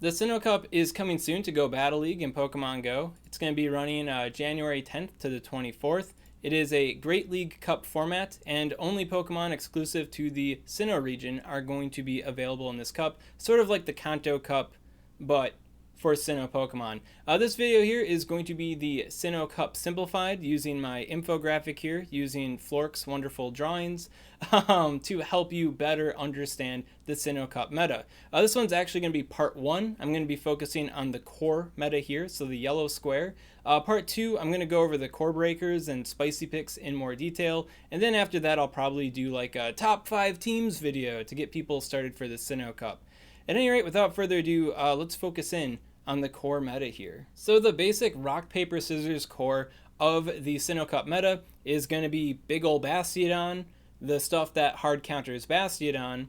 The Sinnoh Cup is coming soon to Go Battle League in Pokemon Go. It's going to be running January 10th to the 24th. It is a Great League Cup format, and only Pokemon exclusive to the Sinnoh region are going to be available in this cup, sort of like the Kanto Cup, but for Sinnoh Pokemon. This video here is going to be the Sinnoh Cup Simplified, using my infographic here, using Flork's wonderful drawings to help you better understand the Sinnoh Cup meta. This one's actually going to be part 1. I'm going to be focusing on the core meta here, so the yellow square. Part 2, I'm going to go over the core breakers and spicy picks in more detail, and then after that I'll probably do like a top 5 teams video to get people started for the Sinnoh Cup. At any rate, without further ado, let's focus in on the core meta here. So the basic rock, paper, scissors core of the Sinnoh Cup meta is going to be big ol' Bastiodon, the stuff that hard counters Bastiodon,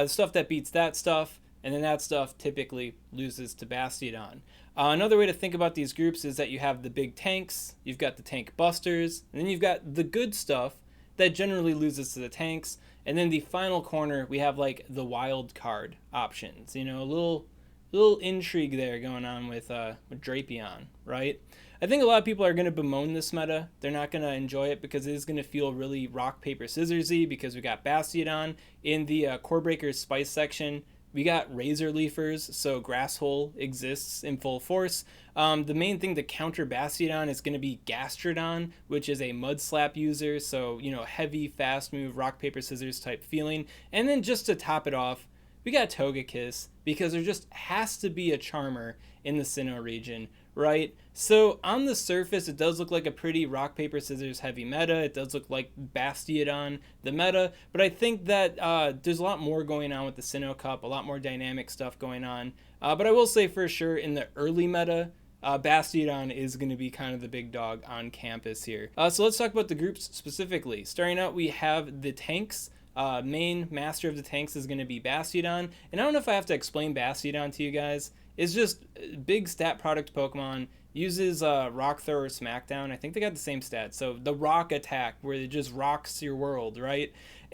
stuff that beats that stuff, and then that stuff typically loses to Bastiodon. Another way to think about these groups is that you have the big tanks, you've got the tank busters, and then you've got the good stuff that generally loses to the tanks, and then the final corner we have like the wild card options, you know, a little intrigue there going on with Drapion, right? I think a lot of people are going to bemoan this meta. They're not going to enjoy it because it is going to feel really rock, paper, scissorsy because we got Bastiodon in the Core Breakers Spice section. We got Razor Leafers, so Grass Hole exists in full force. The main thing to counter Bastiodon is going to be Gastrodon, which is a Mud Slap user, so, you know, heavy, fast move, rock, paper, scissors type feeling. And then just to top it off, we got Togekiss, because there just has to be a Charmer in the Sinnoh region, right? So on the surface, it does look like a pretty rock, paper, scissors heavy meta. It does look like Bastiodon, the meta, but I think that there's a lot more going on with the Sinnoh Cup, a lot more dynamic stuff going on. But I will say for sure, in the early meta, Bastiodon is going to be kind of the big dog on campus here. So let's talk about the groups specifically. Starting out, we have the tanks. Main master of the tanks is going to be Bastiodon, and I don't know if I have to explain Bastiodon to you guys. It's just big stat product Pokemon, uses Rock Throw or Smackdown. I think they got the same stats, so the rock attack where it just rocks your world, right?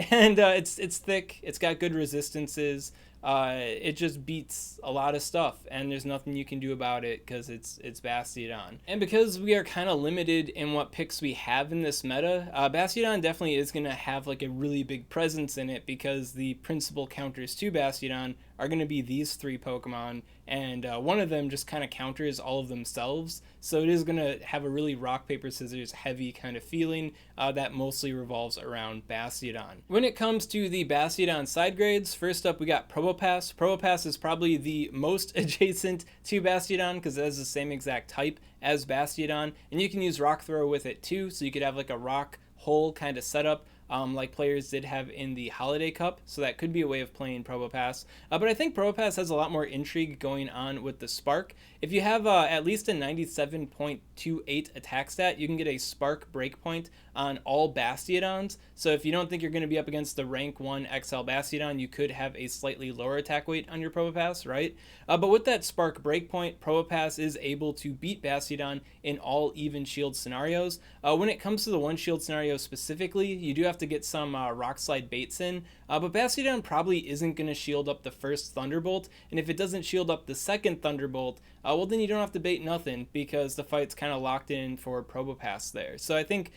And it's thick, it's got good resistances, it just beats a lot of stuff, and there's nothing you can do about it because it's Bastiodon. And because we are kind of limited in what picks we have in this meta, Bastiodon definitely is going to have like a really big presence in it because the principal counters to Bastiodon are going to be these 3 Pokemon, and one of them just kind of counters all of themselves, so it is going to have a really rock, paper, scissors heavy kind of feeling that mostly revolves around Bastiodon. When it comes to the Bastiodon side grades, first up we got Probopass. Probopass is probably the most adjacent to Bastiodon because it has the same exact type as Bastiodon, and you can use Rock Throw with it too, so you could have like a rock hole kind of setup, like players did have in the Holiday Cup, so that could be a way of playing Probopass. But I think Probopass has a lot more intrigue going on with the Spark. If you have at least a 97.28 attack stat, you can get a Spark breakpoint on all Bastiodons. So if you don't think you're going to be up against the rank 1 XL Bastiodon, you could have a slightly lower attack weight on your Probopass, right? But with that Spark breakpoint, Probopass is able to beat Bastiodon in all even shield scenarios. When it comes to the one shield scenario specifically, you do have to get some Rock Slide baits in, but Bastiodon probably isn't going to shield up the first Thunderbolt, and if it doesn't shield up the second Thunderbolt, well then you don't have to bait nothing because the fight's kind of locked in for Probopass there. So I think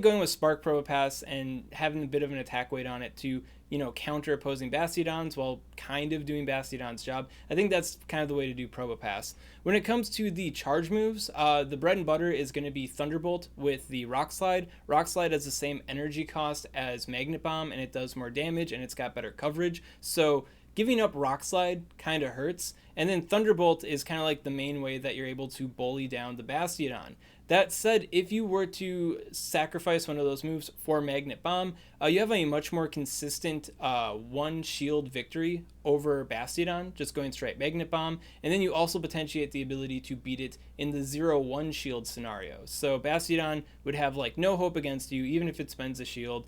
going with Spark Probopass and having a bit of an attack weight on it to, you know, counter opposing Bastiodons while kind of doing Bastiodon's job, I think that's kind of the way to do Probopass. When it comes to the charge moves, the bread and butter is going to be Thunderbolt with the Rock Slide. Rock Slide has the same energy cost as Magnet Bomb, and it does more damage, and it's got better coverage, so giving up Rock Slide kind of hurts. And then Thunderbolt is kind of like the main way that you're able to bully down the Bastiodon. That said, if you were to sacrifice one of those moves for Magnet Bomb, you have a much more consistent one shield victory over Bastiodon, just going straight Magnet Bomb, and then you also potentiate the ability to beat it in the 0-1 shield scenario. So Bastiodon would have like no hope against you, even if it spends a shield,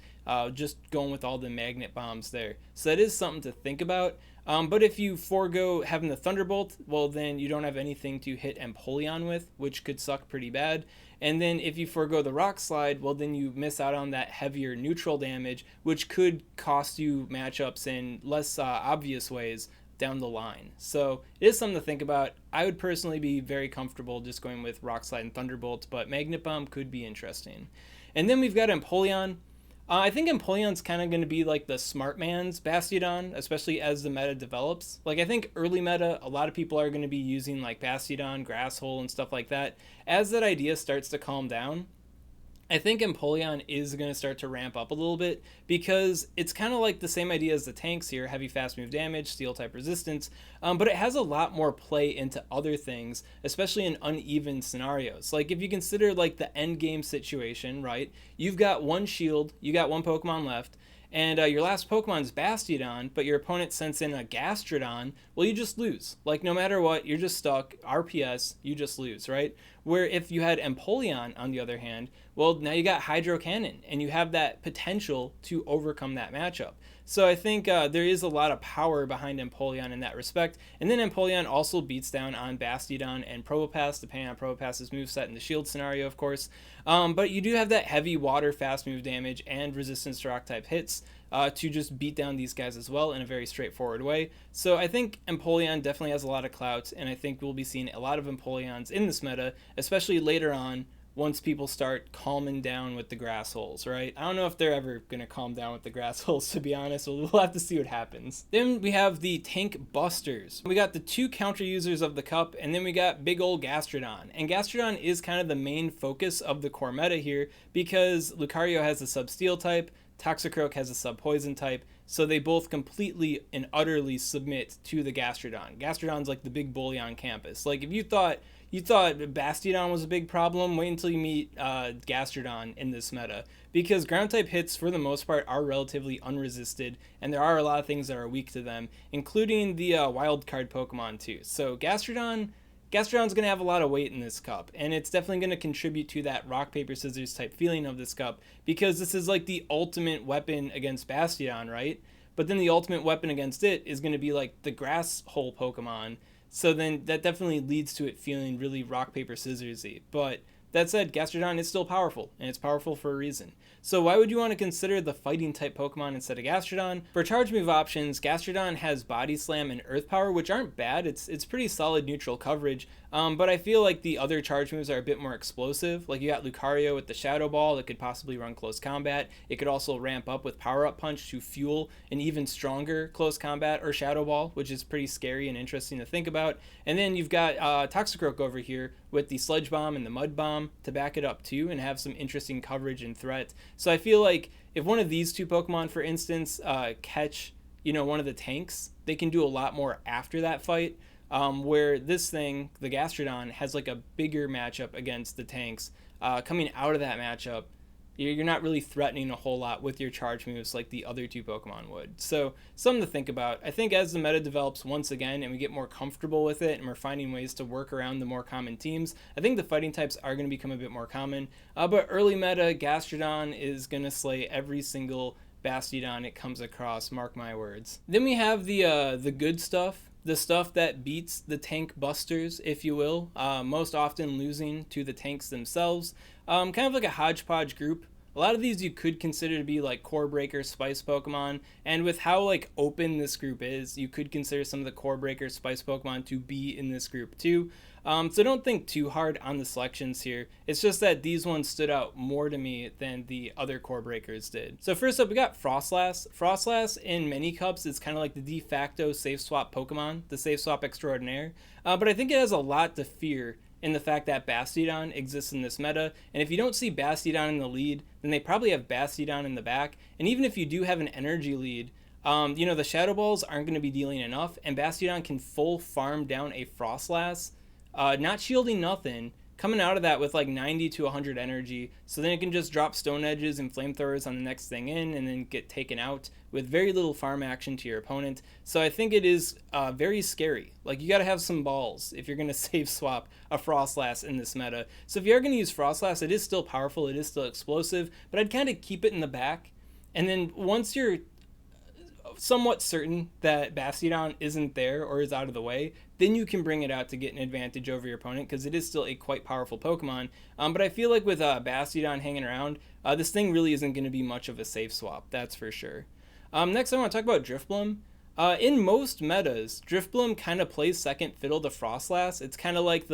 just going with all the Magnet Bombs there. So that is something to think about. But if you forego having the Thunderbolt, well then you don't have anything to hit Empoleon with, which could suck pretty bad. And then if you forego the Rock Slide, well then you miss out on that heavier neutral damage, which could cost you matchups in less obvious ways down the line. So it is something to think about. I would personally be very comfortable just going with Rock Slide and Thunderbolt, but Magnet Bomb could be interesting. And then we've got Empoleon. I think Empoleon's kind of going to be like the smart man's Bastiodon, especially as the meta develops. Like, I think early meta, a lot of people are going to be using like Bastiodon, Grass Hole, and stuff like that. As that idea starts to calm down, I think Empoleon is going to start to ramp up a little bit, because it's kind of like the same idea as the tanks here: heavy fast move damage, steel type resistance, but it has a lot more play into other things, especially in uneven scenarios. Like, if you consider like the end game situation, right? You've got one shield, you got one Pokemon left, and your last Pokemon's Bastiodon, but your opponent sends in a Gastrodon, well, you just lose. Like, no matter what, you're just stuck. RPS, you just lose, right? Where if you had Empoleon, on the other hand, well, now you got Hydro Cannon, and you have that potential to overcome that matchup. So I think there is a lot of power behind Empoleon in that respect. And then Empoleon also beats down on Bastiodon and Probopass, depending on Probopass's moveset in the shield scenario, of course. But you do have that heavy water fast move damage and resistance to rock type hits to just beat down these guys as well in a very straightforward way. So I think Empoleon definitely has a lot of clout, and I think we'll be seeing a lot of Empoleons in this meta, especially later on, once people start calming down with the grass holes, right? I don't know if they're ever going to calm down with the grass holes, to be honest. We'll have to see what happens. Then we have the tank busters. We got the two counter users of the cup, and then we got big old Gastrodon. And Gastrodon is kind of the main focus of the core meta here, because Lucario has a sub-steel type, Toxicroak has a sub-poison type, so they both completely and utterly submit to the Gastrodon. Gastrodon's like the big bully on campus. Like, if you thought Bastiodon was a big problem, wait until you meet Gastrodon in this meta, because ground type hits for the most part are relatively unresisted, and there are a lot of things that are weak to them, including the wild card Pokemon too. So Gastrodon's going to have a lot of weight in this cup, and it's definitely going to contribute to that rock, paper, scissors type feeling of this cup, because this is like the ultimate weapon against Bastiodon, right? But then the ultimate weapon against it is going to be like the grass hole Pokemon. So then that definitely leads to it feeling really rock, paper, scissorsy. But that said, Gastrodon is still powerful, and it's powerful for a reason. So why would you want to consider the fighting type Pokemon instead of Gastrodon? For charge move options, Gastrodon has Body Slam and Earth Power, which aren't bad. It's pretty solid neutral coverage. But I feel like the other charge moves are a bit more explosive. Like, you got Lucario with the Shadow Ball that could possibly run close combat. It could also ramp up with Power Up Punch to fuel an even stronger close combat or Shadow Ball, which is pretty scary and interesting to think about. And then you've got Toxicroak over here with the Sludge Bomb and the Mud Bomb to back it up too, and have some interesting coverage and threat. So I feel like if one of these two Pokemon, for instance, catch one of the tanks, they can do a lot more after that fight. Where this thing, the Gastrodon, has like a bigger matchup against the tanks. Coming out of that matchup, you're not really threatening a whole lot with your charge moves like the other two Pokemon would. So something to think about. I think as the meta develops once again and we get more comfortable with it and we're finding ways to work around the more common teams, I think the fighting types are going to become a bit more common. But early meta, Gastrodon is going to slay every single Bastiodon it comes across, mark my words. Then we have the good stuff. The stuff that beats the tank busters, if you will, most often losing to the tanks themselves. Kind of like a hodgepodge group. A lot of these you could consider to be like core breaker spice Pokemon, and with how like open this group is, you could consider some of the core breaker spice Pokemon to be in this group too. So don't think too hard on the selections here. It's just that these ones stood out more to me than the other core breakers did. So first up, we got Frostlass. Frostlass in many cups is kind of like the de facto safe swap Pokemon, the safe swap extraordinaire. But I think it has a lot to fear in the fact that Bastiodon exists in this meta, and if you don't see Bastiodon in the lead, then they probably have Bastiodon in the back. And even if you do have an energy lead, the Shadow Balls aren't going to be dealing enough, and Bastiodon can full farm down a Frostlass, not shielding nothing, coming out of that with like 90 to 100 energy, so then it can just drop Stone Edges and Flamethrowers on the next thing in and then get taken out with very little farm action to your opponent. So I think it is very scary. Like, you got to have some balls if you're going to save swap a Frostlass in this meta. So if you are going to use Frostlass, it is still powerful, it is still explosive, but I'd kind of keep it in the back. And then once you're somewhat certain that Bastiodon isn't there or is out of the way, then you can bring it out to get an advantage over your opponent, because it is still a quite powerful Pokemon. But I feel like with Bastiodon hanging around, this thing really isn't going to be much of a safe swap, that's for sure. Next I want to talk about Drifblim. In most metas, Drifbloom kind of plays second fiddle to Frostlass. It's kind of like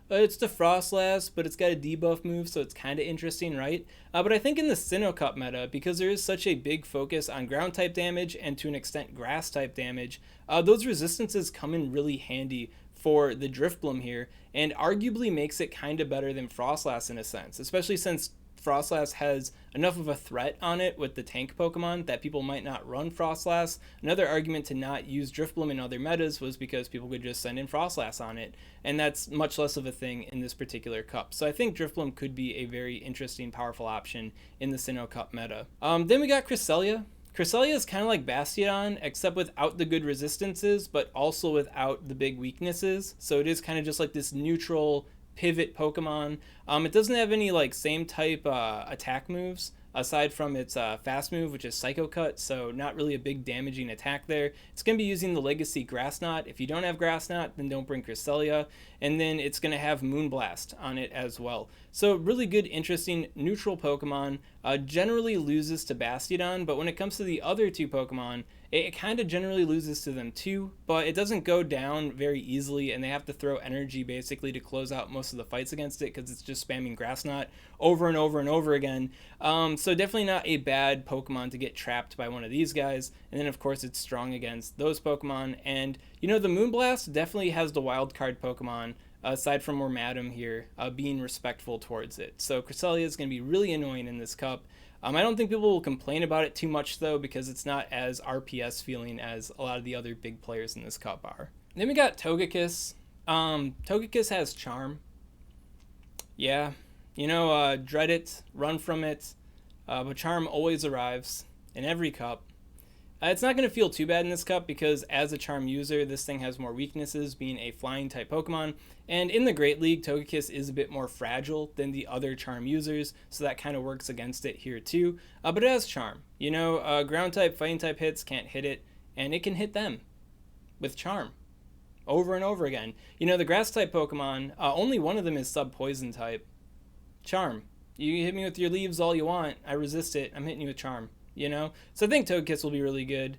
it's the Frostlass, but it's got a debuff move, so it's kind of interesting, right? But I think in the Sinnoh Cup meta, because there is such a big focus on ground type damage and to an extent grass type damage, those resistances come in really handy for the Drifbloom here, and arguably makes it kind of better than Frostlass in a sense, especially since Frostlass has enough of a threat on it with the tank Pokemon that people might not run Frostlass. Another argument to not use Drifbloom in other metas was because people could just send in Frostlass on it, and that's much less of a thing in this particular cup. So I think Drifbloom could be a very interesting, powerful option in the Sinnoh Cup meta. Then we got Cresselia. Cresselia is kind of like Bastiodon, except without the good resistances, but also without the big weaknesses. So it is kind of just like this neutral pivot Pokemon. It doesn't have any like same type attack moves aside from its fast move, which is Psycho Cut, so not really a big damaging attack there. It's going to be using the Legacy Grass Knot. If you don't have Grass Knot, then don't bring Cresselia. And then it's going to have Moonblast on it as well. So really good, interesting, neutral Pokemon. Generally loses to Bastiodon, but when it comes to the other two Pokemon, it kind of generally loses to them too, but it doesn't go down very easily, and they have to throw energy basically to close out most of the fights against it because it's just spamming Grass Knot over and over and over again. So definitely not a bad Pokemon to get trapped by one of these guys. And then of course it's strong against those Pokemon. And you know, the Moonblast definitely has the wild card Pokemon, aside from Wormadam here, being respectful towards it. So Cresselia is going to be really annoying in this cup. I don't think people will complain about it too much though, because it's not as RPS feeling as a lot of the other big players in this cup are. Then we got Togekiss. Togekiss has Charm. Yeah, you know, dread it, run from it, but Charm always arrives in every cup. It's not going to feel too bad in this cup because as a Charm user, this thing has more weaknesses, being a flying type Pokemon. And in the Great League, Togekiss is a bit more fragile than the other Charm users, so that kind of works against it here too. But it has Charm. You know, ground type, fighting type hits can't hit it, and it can hit them with Charm over and over again. You know, the grass type Pokemon, only one of them is sub-poison type. Charm. You hit me with your leaves all you want, I resist it, I'm hitting you with Charm. You know, so I think Togekiss will be really good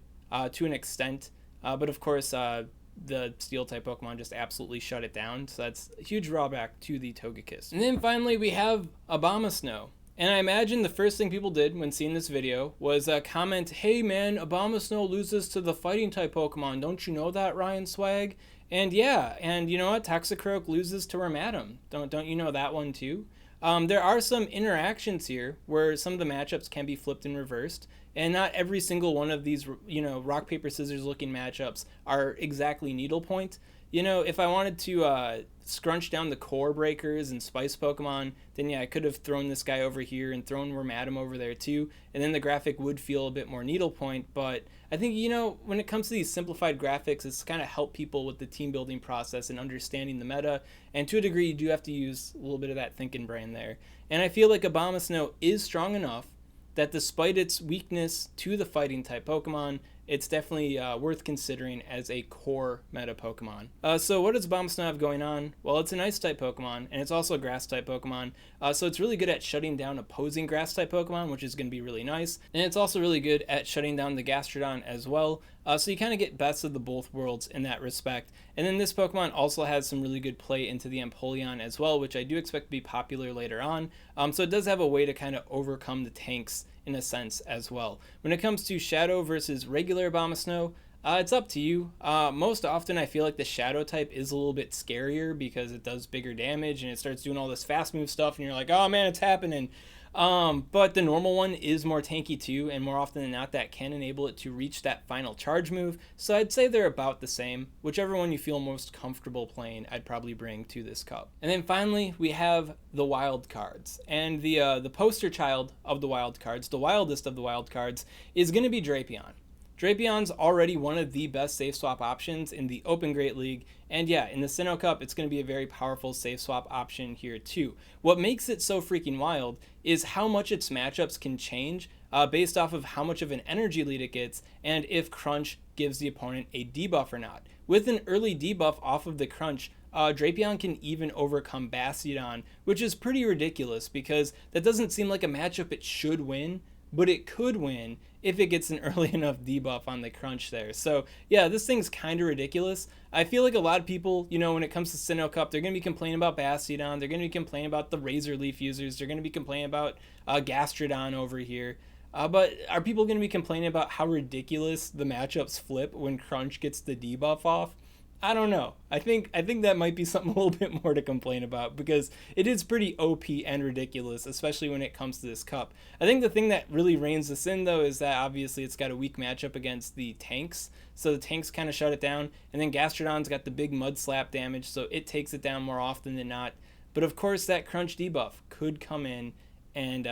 to an extent, but of course the steel type Pokemon just absolutely shut it down, so that's a huge drawback to the Togekiss. And then finally we have Abomasnow, and I imagine the first thing people did when seeing this video was comment, "Hey man, Abomasnow loses to the fighting type Pokemon, don't you know that, Ryan Swag?" And yeah, and you know what, Toxicroak loses to Wormadam, don't you know that one too? There are some interactions here where some of the matchups can be flipped and reversed, and not every single one of these, you know, rock, paper, scissors looking matchups are exactly needlepoint. You know, if I wanted to scrunch down the core breakers and spice Pokemon, then yeah, I could have thrown this guy over here and thrown Wormadam over there too, and then the graphic would feel a bit more needlepoint. But I think, you know, when it comes to these simplified graphics, it's kind of help people with the team building process and understanding the meta, and to a degree you do have to use a little bit of that thinking brain there. And I feel like Abomasnow is strong enough that despite its weakness to the fighting type Pokemon, it's definitely worth considering as a core meta Pokemon. So what does Abomasnow have going on? Well, it's an ice type Pokemon, and it's also a grass type Pokemon, so it's really good at shutting down opposing grass type Pokemon, which is going to be really nice. And it's also really good at shutting down the Gastrodon as well, so you kind of get best of the both worlds in that respect. And then this Pokemon also has some really good play into the Empoleon as well, which I do expect to be popular later on. So it does have a way to kind of overcome the tanks in a sense as well. When it comes to Shadow versus regular Abomasnow, it's up to you. Most often I feel like the Shadow type is a little bit scarier because it does bigger damage and it starts doing all this fast move stuff and you're like, oh man, it's happening. But the normal one is more tanky too, and more often than not that can enable it to reach that final charge move. So I'd say they're about the same. Whichever one you feel most comfortable playing, I'd probably bring to this cup. And then finally we have the wild cards, and the poster child of the wild cards, the wildest of the wild cards, is going to be Drapion. Drapion's already one of the best safe swap options in the Open Great League, and yeah, in the Sinnoh Cup, it's going to be a very powerful safe swap option here too. What makes it so freaking wild is how much its matchups can change based off of how much of an energy lead it gets, and if Crunch gives the opponent a debuff or not. With an early debuff off of the Crunch, Drapion can even overcome Bastiodon, which is pretty ridiculous because that doesn't seem like a matchup it should win. but it could win if it gets an early enough debuff on the crunch there. So yeah, this thing's kind of ridiculous. I feel like a lot of people, you know, when it comes to Sinnoh Cup, they're going to be complaining about Bastiodon, they're going to be complaining about the Razor Leaf users, they're going to be complaining about Gastrodon over here. But are people going to be complaining about how ridiculous the matchups flip when crunch gets the debuff off? I don't know. I think that might be something a little bit more to complain about, because it is pretty OP and ridiculous, especially when it comes to this cup. I think the thing that really reins this in, though, is that obviously it's got a weak matchup against the tanks, so the tanks kind of shut it down, and then Gastrodon's got the big mud slap damage, so it takes it down more often than not. But of course, that crunch debuff could come in and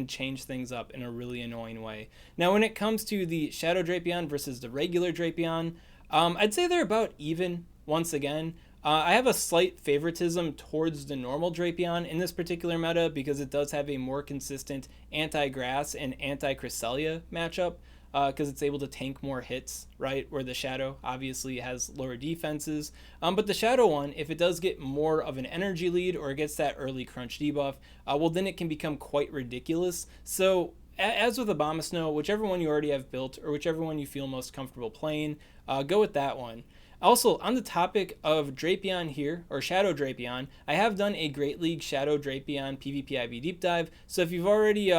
change things up in a really annoying way. Now, when it comes to the Shadow Drapion versus the regular Drapion, I'd say they're about even once again. I have a slight favoritism towards the normal Drapion in this particular meta because it does have a more consistent anti-grass and anti-Cresselia matchup, because it's able to tank more hits, right? Where the Shadow obviously has lower defenses. But the Shadow one, if it does get more of an energy lead or it gets that early crunch debuff, well, then it can become quite ridiculous. So as with Abomasnow, whichever one you already have built or whichever one you feel most comfortable playing, go with that one. Also, on the topic of Drapion here, or Shadow Drapion, I have done a Great League Shadow Drapion PvP IV deep dive, so if you've already,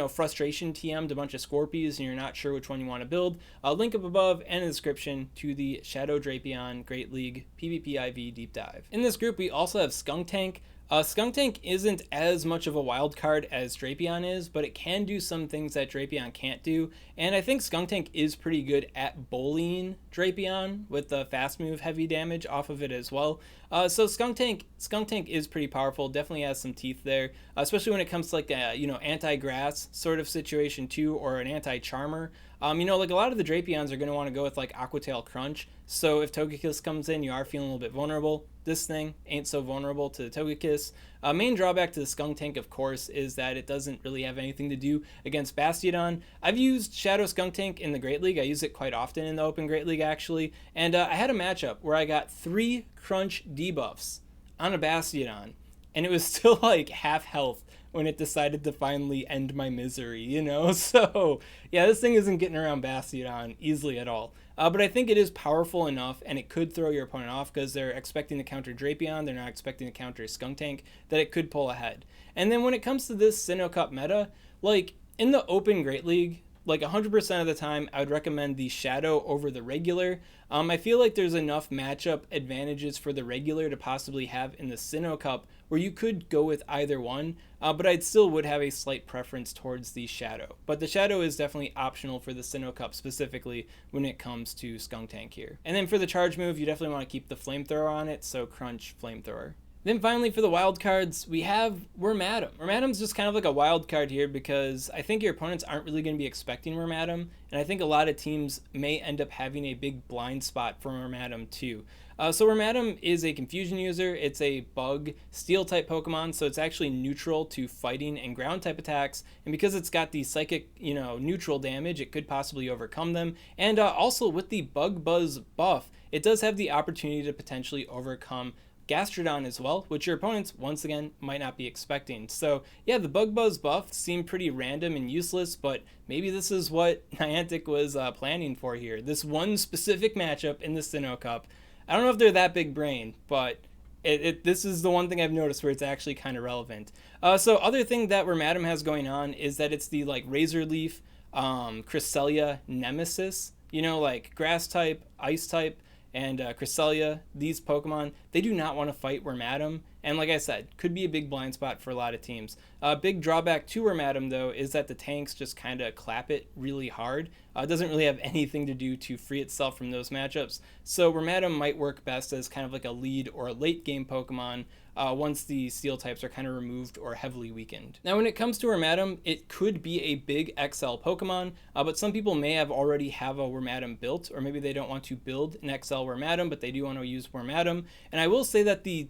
frustration TM'd a bunch of Scorpies and you're not sure which one you want to build, I'll link up above and in the description to the Shadow Drapion Great League PvP IV deep dive. In this group, we also have Skuntank. Skuntank isn't as much of a wild card as Drapion is, but it can do some things that Drapion can't do, and I think Skuntank is pretty good at bullying Drapion with the fast move heavy damage off of it as well. So Skuntank is pretty powerful, definitely has some teeth there, especially when it comes to like a anti-grass sort of situation too, or an anti-charmer. Like a lot of the Drapions are going to want to go with like Aqua Tail Crunch, so if Togekiss comes in, you are feeling a little bit vulnerable. This thing ain't so vulnerable to the Togekiss. Main drawback to the Skuntank, of course, is that it doesn't really have anything to do against Bastiodon. I've used Shadow Skuntank in the Great League. I use it quite often in the Open Great League, actually. And I had a matchup where I got 3 crunch debuffs on a Bastiodon, and it was still like half health when it decided to finally end my misery, So, yeah, this thing isn't getting around Bastiodon easily at all. But I think it is powerful enough, and it could throw your opponent off because they're expecting to counter Drapion, they're not expecting to counter Skuntank, that it could pull ahead. And then when it comes to this Sinnoh Cup meta, like, in the Open Great League, like 100% of the time, I would recommend the Shadow over the regular. I feel like there's enough matchup advantages for the regular to possibly have in the Sinnoh Cup where you could go with either one, but I still would have a slight preference towards the Shadow. But the Shadow is definitely optional for the Sinnoh Cup specifically when it comes to Skuntank here. And then for the charge move, you definitely want to keep the Flamethrower on it, so Crunch Flamethrower. Then finally for the wild cards, we have Wormadam. Wormadam's just kind of like a wild card here because I think your opponents aren't really going to be expecting Wormadam, and I think a lot of teams may end up having a big blind spot for Wormadam too. So Wormadam is a confusion user. It's a bug steel type Pokemon, so it's actually neutral to fighting and ground type attacks, and because it's got the psychic, neutral damage, it could possibly overcome them. And also with the Bug Buzz buff, it does have the opportunity to potentially overcome Gastrodon as well, which your opponents, once again, might not be expecting. So yeah, the Bug Buzz buff seemed pretty random and useless, but maybe this is what Niantic was planning for here. This one specific matchup in the Sinnoh Cup. I don't know if they're that big brain, but this is the one thing I've noticed where it's actually kind of relevant. So other thing that Wormadam has going on is that it's the like Razor Leaf, Cresselia Nemesis, like grass type, ice type, and Cresselia, these Pokemon, they do not want to fight Wormadam, and like I said, could be a big blind spot for a lot of teams. Big drawback to Wormadam, though, is that the tanks just kind of clap it really hard. It doesn't really have anything to do to free itself from those matchups, so Wormadam might work best as kind of like a lead or a late game Pokemon once the steel types are kind of removed or heavily weakened. Now when it comes to Wormadam, it could be a big XL Pokemon, but some people may already have a Wormadam built, or maybe they don't want to build an XL Wormadam, but they do want to use Wormadam. And I will say that the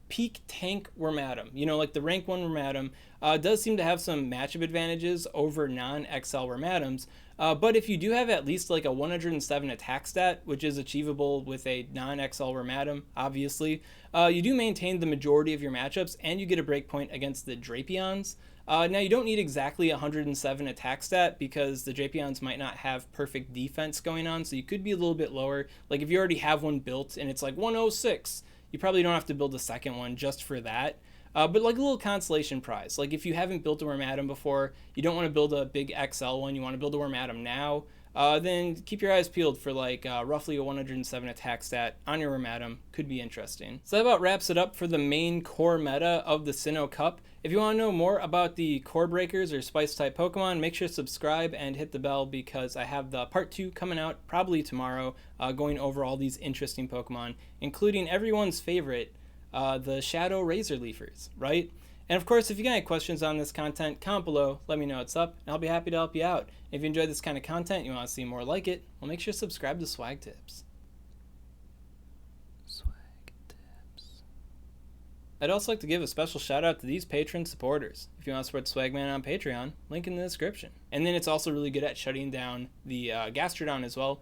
peak tank Wormadam, like the rank 1 Wormadam, does seem to have some matchup advantages over non-XL Wormadams. But if you do have at least like a 107 attack stat, which is achievable with a non-XL Wormadam, obviously, you do maintain the majority of your matchups, and you get a breakpoint against the Drapions. Now, you don't need exactly 107 attack stat because the Drapions might not have perfect defense going on, so you could be a little bit lower. Like if you already have one built and it's like 106, you probably don't have to build a second one just for that. But like a little consolation prize. Like if you haven't built a Wormadam before, you don't want to build a big XL one, you want to build a Wormadam now, then keep your eyes peeled for like roughly a 107 attack stat on your Wormadam. Could be interesting. So that about wraps it up for the main core meta of the Sinnoh Cup. If you want to know more about the core breakers or spice type Pokemon, make sure to subscribe and hit the bell because I have the part 2 coming out probably tomorrow, going over all these interesting Pokemon, including everyone's favorite, the Shadow Razor Leafers, right? And of course, if you got any questions on this content, comment below, let me know what's up, and I'll be happy to help you out. If you enjoyed this kind of content, you want to see more like it, well, make sure to subscribe to SwagTips. I'd also like to give a special shout out to these Patreon supporters. If you want to support Swagman on Patreon, link in the description. And then it's also really good at shutting down the Gastrodon as well.